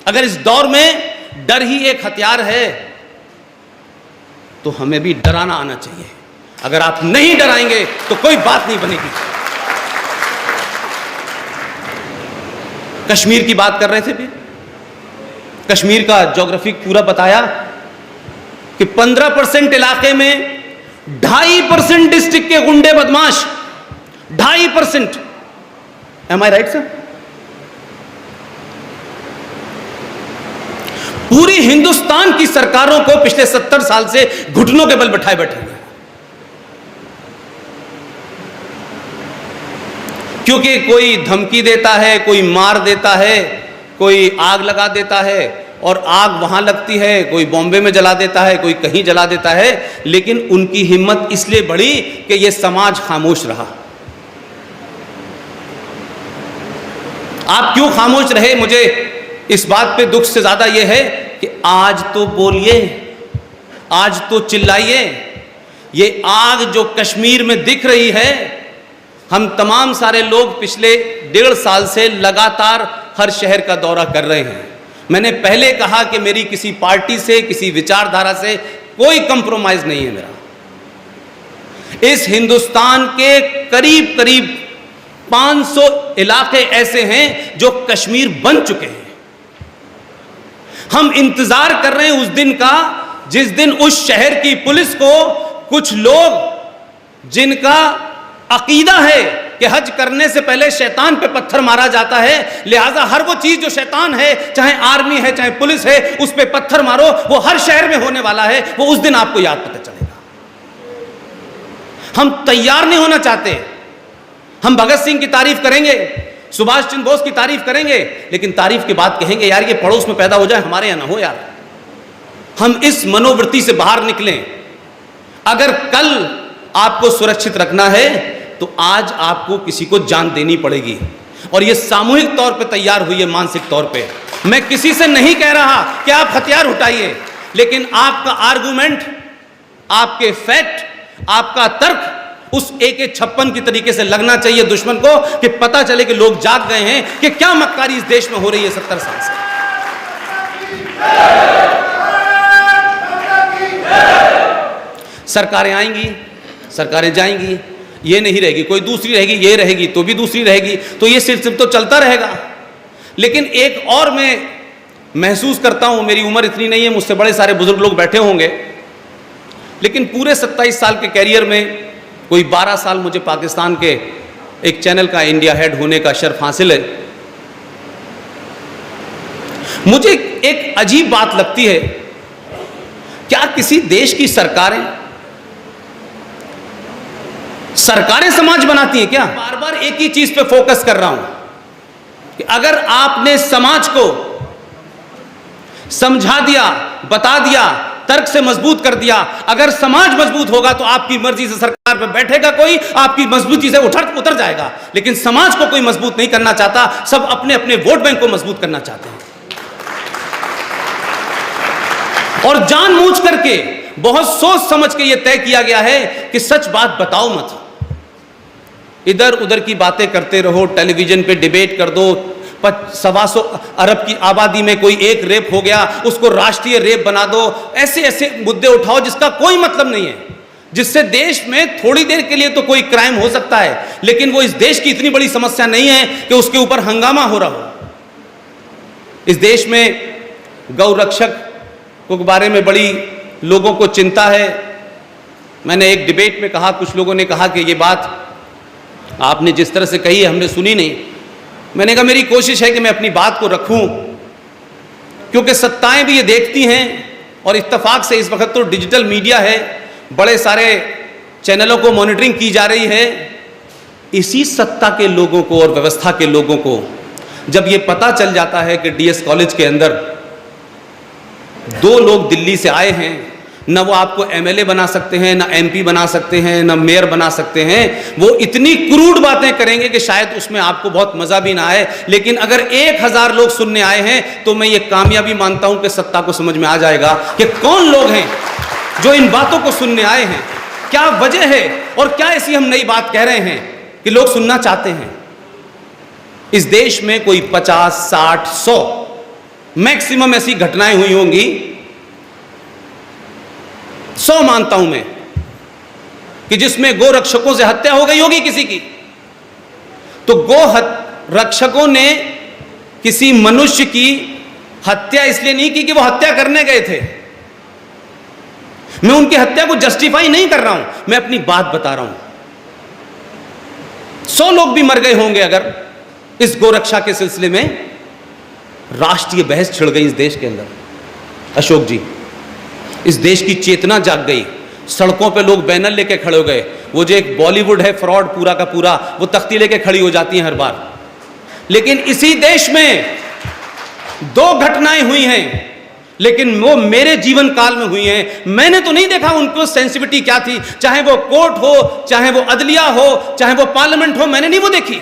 अगर इस दौर में डर ही एक हथियार है तो हमें भी डराना आना चाहिए। अगर आप नहीं डराएंगे तो कोई बात नहीं बनेगी। कश्मीर की बात कर रहे थे भी, कश्मीर का ज्योग्राफिक पूरा बताया कि 15% इलाके में 2.5% डिस्ट्रिक्ट के गुंडे बदमाश, 2.5%। एम आई राइट सर? पूरी हिंदुस्तान की सरकारों को पिछले 70 साल से घुटनों के बल बैठाए बैठे हुए, क्योंकि कोई धमकी देता है, कोई मार देता है, कोई आग लगा देता है और आग वहां लगती है, कोई बॉम्बे में जला देता है, कोई कहीं जला देता है, लेकिन उनकी हिम्मत इसलिए बढ़ी कि यह समाज खामोश रहा। आप क्यों खामोश रहे? मुझे इस बात पे दुख से ज्यादा यह है कि आज तो बोलिए, आज तो चिल्लाइए। ये आग जो कश्मीर में दिख रही है, हम तमाम सारे लोग पिछले 1.5 साल से लगातार हर शहर का दौरा कर रहे हैं। मैंने पहले कहा कि मेरी किसी पार्टी से, किसी विचारधारा से कोई कंप्रोमाइज नहीं है मेरा। इस हिंदुस्तान के करीब करीब 500 इलाके ऐसे हैं जो कश्मीर बन चुके हैं। हम इंतजार कर रहे हैं उस दिन का जिस दिन उस शहर की पुलिस को कुछ लोग जिनका अकीदा है कि हज करने से पहले शैतान पे पत्थर मारा जाता है, लिहाजा हर वो चीज जो शैतान है, चाहे आर्मी है चाहे पुलिस है, उस पे पत्थर मारो, वो हर शहर में होने वाला है, वो उस दिन आपको याद पता चलेगा। हम तैयार नहीं होना चाहते। हम भगत सिंह की तारीफ करेंगे, सुभाष चंद्र बोस की तारीफ करेंगे, लेकिन तारीफ के बाद कहेंगे यार ये पड़ोस में पैदा हो जाए, हमारे यहां ना हो यार। हम इस मनोवृत्ति से बाहर निकलें। अगर कल आपको सुरक्षित रखना है तो आज आपको किसी को जान देनी पड़ेगी, और यह सामूहिक तौर पे तैयार हुई है, मानसिक तौर पे। मैं किसी से नहीं कह रहा कि आप हथियार उठाइए, लेकिन आपका आर्गुमेंट, आपके फैक्ट, आपका तर्क उस AK-56 की तरीके से लगना चाहिए दुश्मन को, कि पता चले कि लोग जाग गए हैं कि क्या मक्कारी इस देश में हो रही है 70 साल से। सरकारें आएंगी, सरकारें जाएंगी, ये नहीं रहेगी, कोई दूसरी रहेगी, ये रहेगी तो भी दूसरी रहेगी, तो ये सिलसिला तो चलता रहेगा। लेकिन एक और मैं महसूस करता हूं, मेरी उम्र इतनी नहीं है, मुझसे बड़े सारे बुजुर्ग लोग बैठे होंगे, लेकिन पूरे 27 साल के कैरियर में कोई 12 साल मुझे पाकिस्तान के एक चैनल का इंडिया हेड होने का शर्फ हासिल है। मुझे एक अजीब बात लगती है, क्या किसी देश की सरकारें समाज बनाती हैं क्या? बार बार एक ही चीज पे फोकस कर रहा हूं कि अगर आपने समाज को समझा दिया, बता दिया, तर्क से मजबूत कर दिया, अगर समाज मजबूत होगा तो आपकी मर्जी से सरकार पे बैठेगा कोई, आपकी मजबूती से उतर जाएगा। लेकिन समाज को कोई मजबूत नहीं करना चाहता, सब अपने अपने वोट बैंक को मजबूत करना चाहते हैं। और जानबूझ करके, बहुत सोच समझ के यह तय किया गया है कि सच बात बताओ मत, इधर उधर की बातें करते रहो, टेलीविजन पे डिबेट कर दो, 125 अरब की आबादी में कोई एक रेप हो गया, उसको राष्ट्रीय रेप बना दो, ऐसे ऐसे मुद्दे उठाओ जिसका कोई मतलब नहीं है, जिससे देश में थोड़ी देर के लिए तो कोई क्राइम हो सकता है, लेकिन वो इस देश की इतनी बड़ी समस्या नहीं है कि उसके ऊपर हंगामा हो रहा हो। इस देश में गौ रक्षक के बारे में बड़ी लोगों को चिंता है। मैंने एक डिबेट में कहा, कुछ लोगों ने कहा कि ये बात आपने जिस तरह से कही है हमने सुनी नहीं। मैंने कहा मेरी कोशिश है कि मैं अपनी बात को रखूं, क्योंकि सत्ताएं भी ये देखती हैं, और इत्तेफाक से इस वक्त तो डिजिटल मीडिया है, बड़े सारे चैनलों को मॉनिटरिंग की जा रही है। इसी सत्ता के लोगों को और व्यवस्था के लोगों को जब ये पता चल जाता है कि DS कॉलेज के अंदर 2 लोग दिल्ली से आए हैं, न वो आपको MLA बना सकते हैं, न MP बना सकते हैं, न मेयर बना सकते हैं, वो इतनी क्रूड बातें करेंगे कि शायद उसमें आपको बहुत मजा भी ना आए, लेकिन अगर 1000 लोग सुनने आए हैं तो मैं ये कामयाबी मानता हूं कि सत्ता को समझ में आ जाएगा कि कौन लोग हैं जो इन बातों को सुनने आए हैं, क्या वजह है और क्या ऐसी हम नई बात कह रहे हैं कि लोग सुनना चाहते हैं। इस देश में कोई 50, 60, 100 मैक्सिमम ऐसी घटनाएं हुई होंगी, 100 मानता हूं मैं, कि जिसमें गो रक्षकों से हत्या हो गई होगी किसी की। तो गो रक्षकों ने किसी मनुष्य की हत्या इसलिए नहीं की कि वो हत्या करने गए थे। मैं उनकी हत्या को जस्टिफाई नहीं कर रहा हूं, मैं अपनी बात बता रहा हूं। 100 लोग भी मर गए होंगे अगर इस गोरक्षा के सिलसिले में राष्ट्रीय बहस छिड़ गई इस देश के अंदर। अशोक जी, इस देश की चेतना जाग गई, सड़कों पे लोग बैनर लेके खड़े हो गए। वो जो एक बॉलीवुड है फ्रॉड पूरा का पूरा, वो तख्ती लेके खड़ी हो जाती है हर बार। लेकिन इसी देश में 2 घटनाएं हुई हैं, लेकिन वो मेरे जीवन काल में हुई हैं। मैंने तो नहीं देखा उनको सेंसिटिविटी क्या थी, चाहे वो कोर्ट हो, चाहे वो अदलिया हो, चाहे वो पार्लियामेंट हो, मैंने नहीं वो देखी।